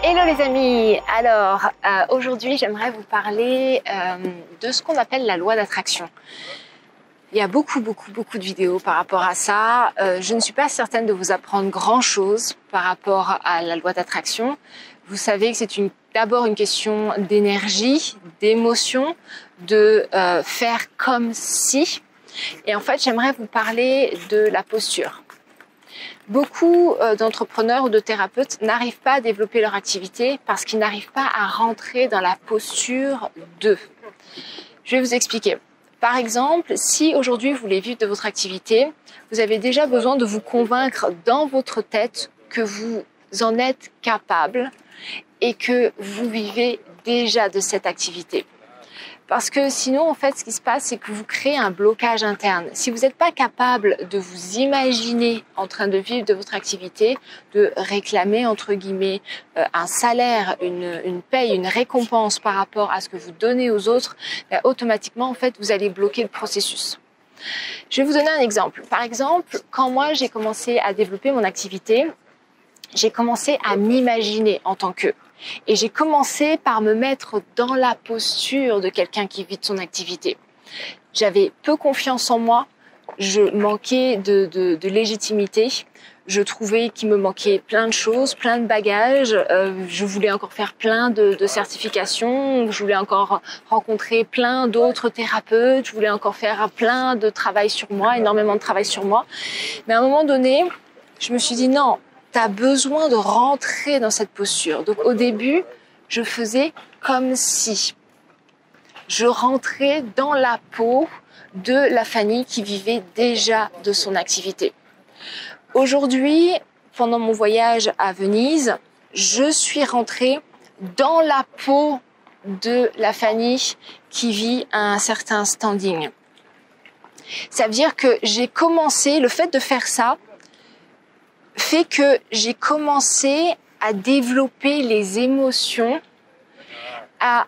Hello les amis. Alors aujourd'hui j'aimerais vous parler de ce qu'on appelle la loi d'attraction. Il y a beaucoup de vidéos par rapport à ça. Je ne suis pas certaine de vous apprendre grand chose par rapport à la loi d'attraction. Vous savez que c'est d'abord une question d'énergie, d'émotion, de faire comme si. Et en fait j'aimerais vous parler de la posture. Beaucoup d'entrepreneurs ou de thérapeutes n'arrivent pas à développer leur activité parce qu'ils n'arrivent pas à rentrer dans la posture d'eux. Je vais vous expliquer. Par exemple, si aujourd'hui vous voulez vivre de votre activité, vous avez déjà besoin de vous convaincre dans votre tête que vous en êtes capable et que vous vivez déjà de cette activité. Parce que sinon, en fait, ce qui se passe, c'est que vous créez un blocage interne. Si vous n'êtes pas capable de vous imaginer en train de vivre de votre activité, de réclamer, entre guillemets, un salaire, une paye, une récompense par rapport à ce que vous donnez aux autres, automatiquement, en fait, vous allez bloquer le processus. Je vais vous donner un exemple. Par exemple, quand moi, j'ai commencé à développer mon activité, j'ai commencé à m'imaginer en tant que. Et j'ai commencé par me mettre dans la posture de quelqu'un qui vit de son activité. J'avais peu confiance en moi, je manquais de légitimité, je trouvais qu'il me manquait plein de choses, plein de bagages, je voulais encore faire plein de certifications, je voulais encore rencontrer plein d'autres thérapeutes, je voulais encore faire plein de travail sur moi, énormément de travail sur moi. Mais à un moment donné, je me suis dit non, tu as besoin de rentrer dans cette posture. Donc au début, je faisais comme si je rentrais dans la peau de la Fanny qui vivait déjà de son activité. Aujourd'hui, pendant mon voyage à Venise, je suis rentrée dans la peau de la Fanny qui vit un certain standing. Ça veut dire que j'ai commencé, le fait de faire ça, fait que j'ai commencé à développer les émotions, à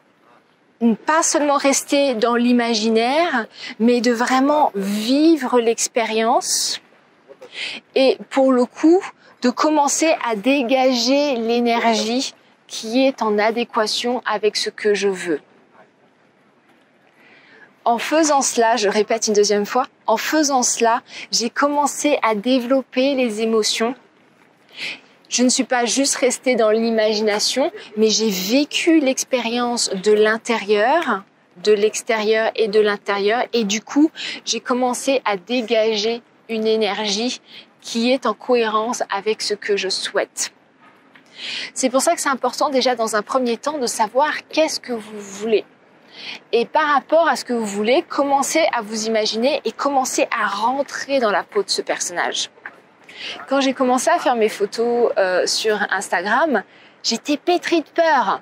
ne pas seulement rester dans l'imaginaire, mais de vraiment vivre l'expérience et pour le coup, de commencer à dégager l'énergie qui est en adéquation avec ce que je veux. En faisant cela, je répète une deuxième fois, en faisant cela, j'ai commencé à développer les émotions. Je ne suis pas juste restée dans l'imagination, mais j'ai vécu l'expérience de l'intérieur, de l'extérieur et de l'intérieur. Et du coup, j'ai commencé à dégager une énergie qui est en cohérence avec ce que je souhaite. C'est pour ça que c'est important déjà dans un premier temps de savoir qu'est-ce que vous voulez. Et par rapport à ce que vous voulez, commencez à vous imaginer et commencez à rentrer dans la peau de ce personnage. Quand j'ai commencé à faire mes photos sur Instagram, j'étais pétrie de peur.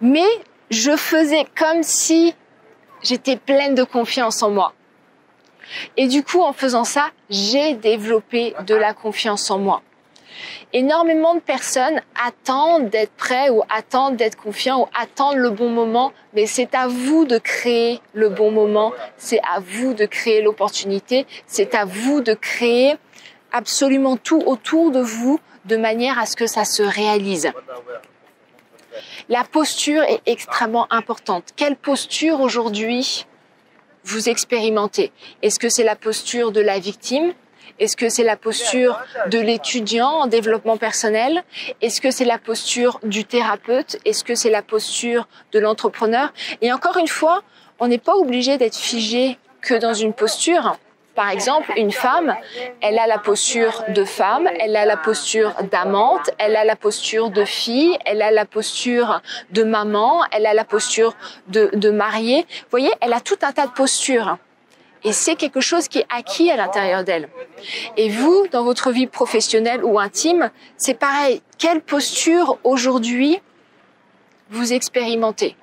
Mais je faisais comme si j'étais pleine de confiance en moi. Et du coup, en faisant ça, j'ai développé de la confiance en moi. Énormément de personnes attendent d'être prêts ou attendent d'être confiants ou attendent le bon moment, mais c'est à vous de créer le bon moment, c'est à vous de créer l'opportunité, c'est à vous de créer absolument tout autour de vous de manière à ce que ça se réalise. La posture est extrêmement importante. Quelle posture aujourd'hui vous expérimentez? Est-ce que c'est la posture de la victime? Est-ce que c'est la posture de l'étudiant en développement personnel? Est-ce que c'est la posture du thérapeute? Est-ce que c'est la posture de l'entrepreneur? Et encore une fois, on n'est pas obligé d'être figé que dans une posture. Par exemple, une femme, elle a la posture de femme, elle a la posture d'amante, elle a la posture de fille, elle a la posture de maman, elle a la posture de mariée. Vous voyez, elle a tout un tas de postures. Et c'est quelque chose qui est acquis à l'intérieur d'elle. Et vous, dans votre vie professionnelle ou intime, c'est pareil. Quelle posture aujourd'hui vous expérimentez?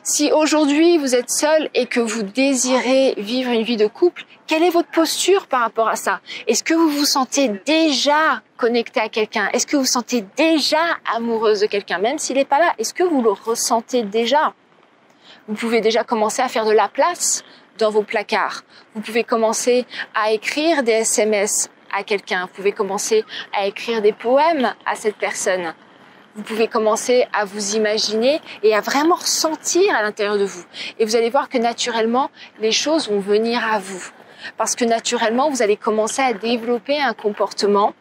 Si aujourd'hui vous êtes seul et que vous désirez vivre une vie de couple, quelle est votre posture par rapport à ça? Est-ce que vous vous sentez déjà connecté à quelqu'un? Est-ce que vous vous sentez déjà amoureuse de quelqu'un? Même s'il n'est pas là, est-ce que vous le ressentez déjà? Vous pouvez déjà commencer à faire de la place dans vos placards. Vous pouvez commencer à écrire des SMS à quelqu'un. Vous pouvez commencer à écrire des poèmes à cette personne. Vous pouvez commencer à vous imaginer et à vraiment ressentir à l'intérieur de vous. Et vous allez voir que naturellement, les choses vont venir à vous. Parce que naturellement, vous allez commencer à développer un comportement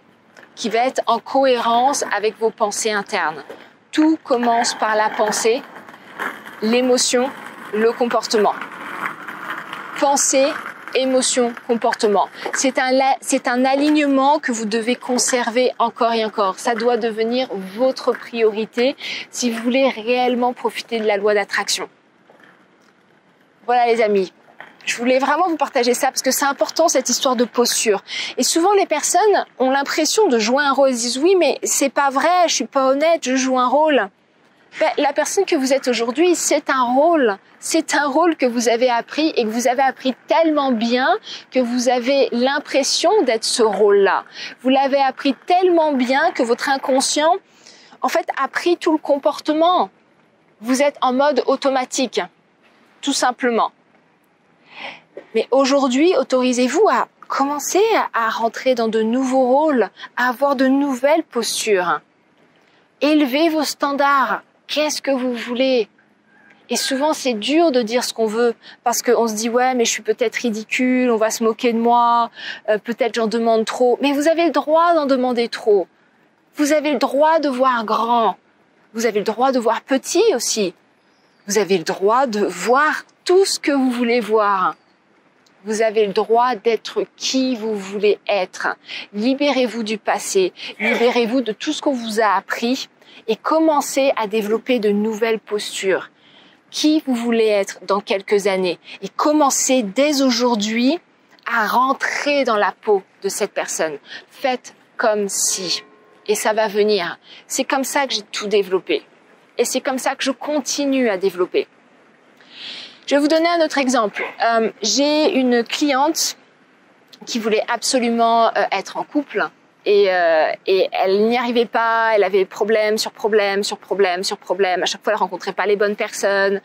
qui va être en cohérence avec vos pensées internes. Tout commence par la pensée, l'émotion, le comportement. Pensée, émotion, comportement. C'est un alignement que vous devez conserver encore et encore. Ça doit devenir votre priorité si vous voulez réellement profiter de la loi d'attraction. Voilà les amis. Je voulais vraiment vous partager ça parce que c'est important cette histoire de posture. Et souvent les personnes ont l'impression de jouer un rôle. Elles disent oui mais c'est pas vrai, je suis pas honnête, je joue un rôle. Ben, la personne que vous êtes aujourd'hui, c'est un rôle. C'est un rôle que vous avez appris et que vous avez appris tellement bien que vous avez l'impression d'être ce rôle-là. Vous l'avez appris tellement bien que votre inconscient, en fait, a pris tout le comportement. Vous êtes en mode automatique, tout simplement. Mais aujourd'hui, autorisez-vous à commencer à rentrer dans de nouveaux rôles, à avoir de nouvelles postures. Élevez vos standards. Qu'est-ce que vous voulez? Et souvent, c'est dur de dire ce qu'on veut parce qu'on se dit « ouais, mais je suis peut-être ridicule, on va se moquer de moi, peut-être j'en demande trop. » Mais vous avez le droit d'en demander trop. Vous avez le droit de voir grand. Vous avez le droit de voir petit aussi. Vous avez le droit de voir tout ce que vous voulez voir. Vous avez le droit d'être qui vous voulez être. Libérez-vous du passé, libérez-vous de tout ce qu'on vous a appris et commencez à développer de nouvelles postures. Qui vous voulez être dans quelques années et commencez dès aujourd'hui à rentrer dans la peau de cette personne. Faites comme si et ça va venir. C'est comme ça que j'ai tout développé et c'est comme ça que je continue à développer. Je vais vous donner un autre exemple. J'ai une cliente qui voulait absolument être en couple et elle n'y arrivait pas. Elle avait problème sur problème sur problème sur problème. À chaque fois, elle rencontrait pas les bonnes personnes.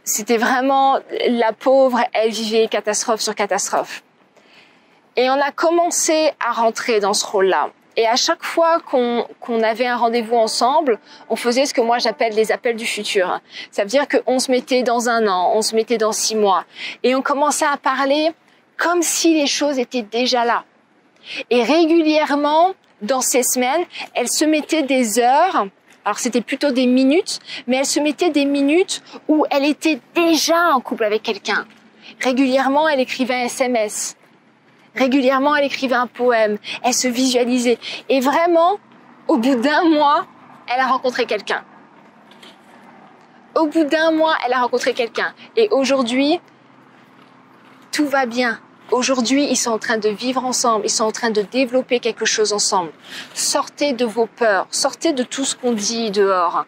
C'était vraiment la pauvre. Elle vivait catastrophe sur catastrophe. Et on a commencé à rentrer dans ce rôle-là. Et à chaque fois qu'on avait un rendez-vous ensemble, on faisait ce que moi j'appelle les appels du futur. Ça veut dire qu'on se mettait dans 1 an, on se mettait dans 6 mois. Et on commençait à parler comme si les choses étaient déjà là. Et régulièrement, dans ces semaines, elle se mettait des heures, alors c'était plutôt des minutes, mais elle se mettait des minutes où elle était déjà en couple avec quelqu'un. Régulièrement, elle écrivait un SMS. Régulièrement, elle écrivait un poème, elle se visualisait. Et vraiment, au bout d'1 mois, elle a rencontré quelqu'un. Au bout d'1 mois, elle a rencontré quelqu'un. Et aujourd'hui, tout va bien. Aujourd'hui, ils sont en train de vivre ensemble, ils sont en train de développer quelque chose ensemble. Sortez de vos peurs, sortez de tout ce qu'on dit dehors.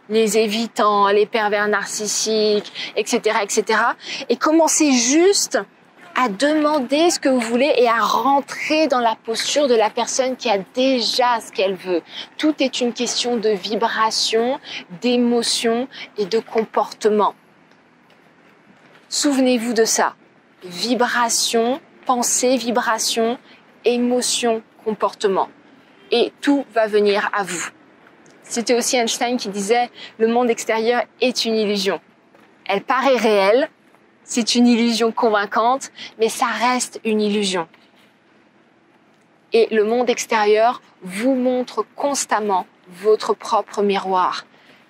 Les évitants, les pervers narcissiques, etc., etc. Et commencez juste à demander ce que vous voulez et à rentrer dans la posture de la personne qui a déjà ce qu'elle veut. Tout est une question de vibration, d'émotion et de comportement. Souvenez-vous de ça. Vibration, pensée, vibration, émotion, comportement. Et tout va venir à vous. C'était aussi Einstein qui disait « Le monde extérieur est une illusion. Elle paraît réelle, c'est une illusion convaincante, mais ça reste une illusion. » Et le monde extérieur vous montre constamment votre propre miroir.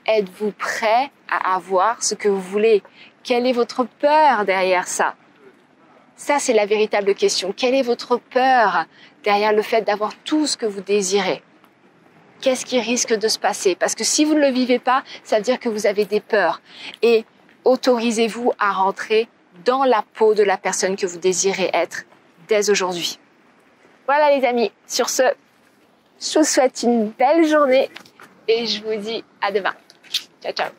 Êtes-vous prêt à avoir ce que vous voulez? Quelle est votre peur derrière ça? Ça, c'est la véritable question. Quelle est votre peur derrière le fait d'avoir tout ce que vous désirez? Qu'est-ce qui risque de se passer? Parce que si vous ne le vivez pas, ça veut dire que vous avez des peurs. Et autorisez-vous à rentrer dans la peau de la personne que vous désirez être dès aujourd'hui. Voilà les amis, sur ce, je vous souhaite une belle journée et je vous dis à demain. Ciao, ciao.